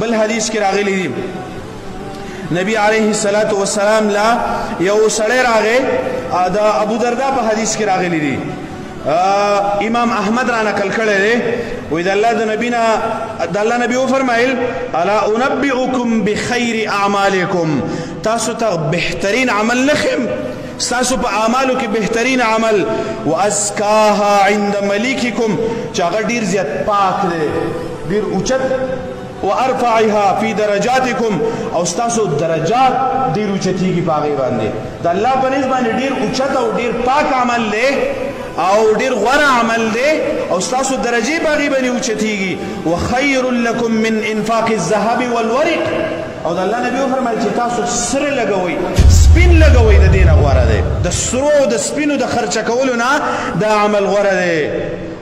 بل حدیث کې راغلی دی نبی علیه الصلاۃ والسلام لا یو سړی راغی دا ابو دردا په حدیث کې راغلی دی امام احمد را نقل کړی دی وی د الله نبی وفرمایل الا انبئکم بخیر اعمالکم تاسو ته بهترین عمل نخم ستاسو په اعمالو کې بهترین عمل وازکاها عند ملیککم چې هغه ډیر زیات پاک دی ډیر اوچت وارفعها فی درجاتکم او ستاسو درجات ډیر اوچتیږي په هغې باندې د الله په نسبت باندې ډیر اوچت او ډیر پاک عمل دی او ډیر غوره عمل دی او ستاسو درجې په هغې باندې اوچتیږي وخیر لکم من انفاق الذهب والورق او د الله نبی وفرمایل چې تاسو سره لګوئ سپین لګوئ د دې نه غوره دی د سرو او د سپینو د خرچه کولو نه دا عمل غوره دی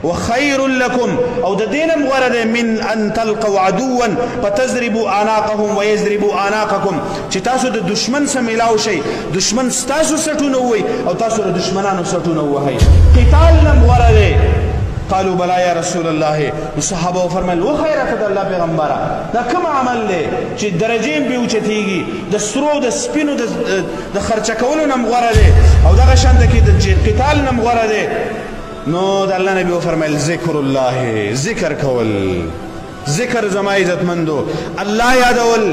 وخير لكم او د دینم غوره ده من ان تلقوا عدوا فتضربوا اعناقهم ويضربوا اعناقكم چې تاسو د دشمن سره ملاو شي دشمن تاسو سټونه وي او تاسو د دشمنانو سټونه وهي قتال نم غوره ده قالوا بلا يا رسول الله الصحابه فرمایل و خیرت الله پیغمبره دا کوم عمل دی چې درجې به اوچتیږي د سرو د سپینو د خرچه کولو نم غوره ده او دغه شانته کې د قتال نم غوره ده نو د الله نبی فرمایل ذکر الله ذکر کول ذکر زما عزتمندو الله یادول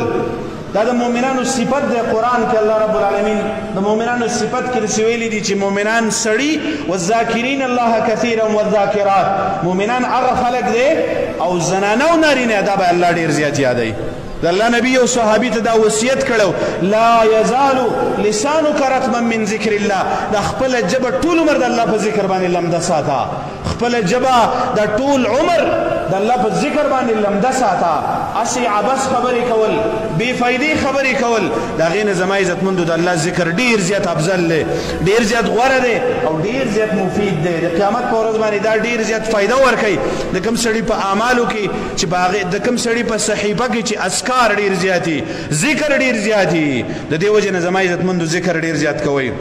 دا د مؤمنانو صفت د قرآن کې الله رب العالمین د مؤمنانو صفت کې ویلي دي چې مؤمنان سړي والذاکرین الله کثیرا والذاکرات مؤمنان هغه خلک دی او زنانه او نارینه دا به الله ډیر زیات یادوي د الله نبی او صحابي ته دا وصیت کړو لا یزال لسانک رطبا من ذکر الله دا خپل جبه ټول عمر د الله په ذکر باندې لمده ساته خپل جبه دا ټول عمر د الله په ذکر باندې لمده ساته اسی عبس خبرې کول بے فائدې خبرې کول دا غینه زما عزتمندو د الله ذکر ډیر زیات افضل دی ډیر زیات غوره دی او ډیر زیات مفید دی د قیامت په ورځ باندې دا ډیر زیات فائدہ ورکوي د کوم سړي په اعمالو کې چې د کوم سړي په صحیفه کې چې اذکار ډیر زیاتی ذکر ډیر زیاتی د دې وجه نه زما عزتمندو ذکر ډیر زیات کوي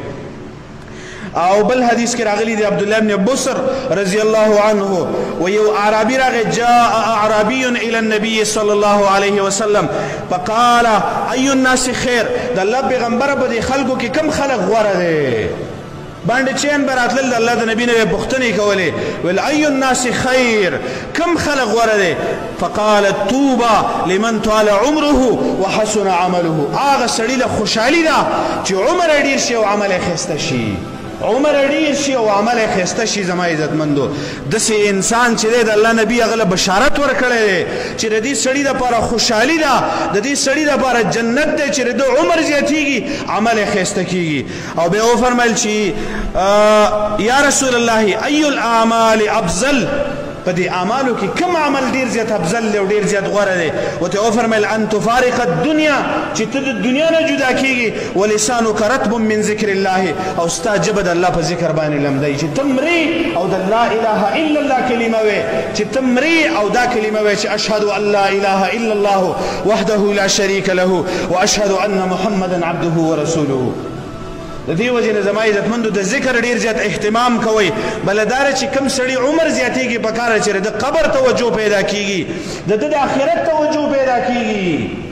او بل حدیث کې راغلی دی عبد الله بن بصر رضی الله عنه و یو اعرابی راغی جاء اعرابی الى النبي صلی الله علیه وسلم فقال ای الناس خیر د الله پیغمبر په خلکو کې کم خلک غوره دي باندې چین براتل د الله د نبی نه پوښتنې کولې ول ای الناس خیر کم خلق ورده فقال طوبى لمن طال عمره وحسن عمله هغه سړی له خوشحالي ده چې عمر ډیر شي او عمل خسته شي عمر ډیر شي او عمل خسته شي زما عزتمندو دسې انسان چې د الله نبی هغه بشارت ورکړی چې د دې سړي لپاره خوشحالي ده د دې سړي لپاره جنت ده چې د عمر زیاتیږي عمل خسته کیږي او به او فرمایل چې یا رسول الله ای الاعمال افضل په دې اعمالو کې کوم عمل ډیر زیات افضل او ډیر زیات غوره دی او ته فرمایل ان تفارق الدنيا چې ته د دنیا نه جدا کیږي ولسانک رطب من ذکر الله او استاجب د الله په ذکر باندې لمدی چې تمری او د لا اله الا الله کلمه وي چې تمری او دا کلمه وي چې اشهد ان لا اله الا الله وحده لا شريك له واشهد ان محمدا عبده ورسوله د دې وجه نه زما عزتمندو د ذکر ډیر زیات اهتمام کوي بلدار چې کم سړی عمر زیاتېږي په کار چې د قبر توجه پیدا کیږي د آخرت توجه پیدا کیږي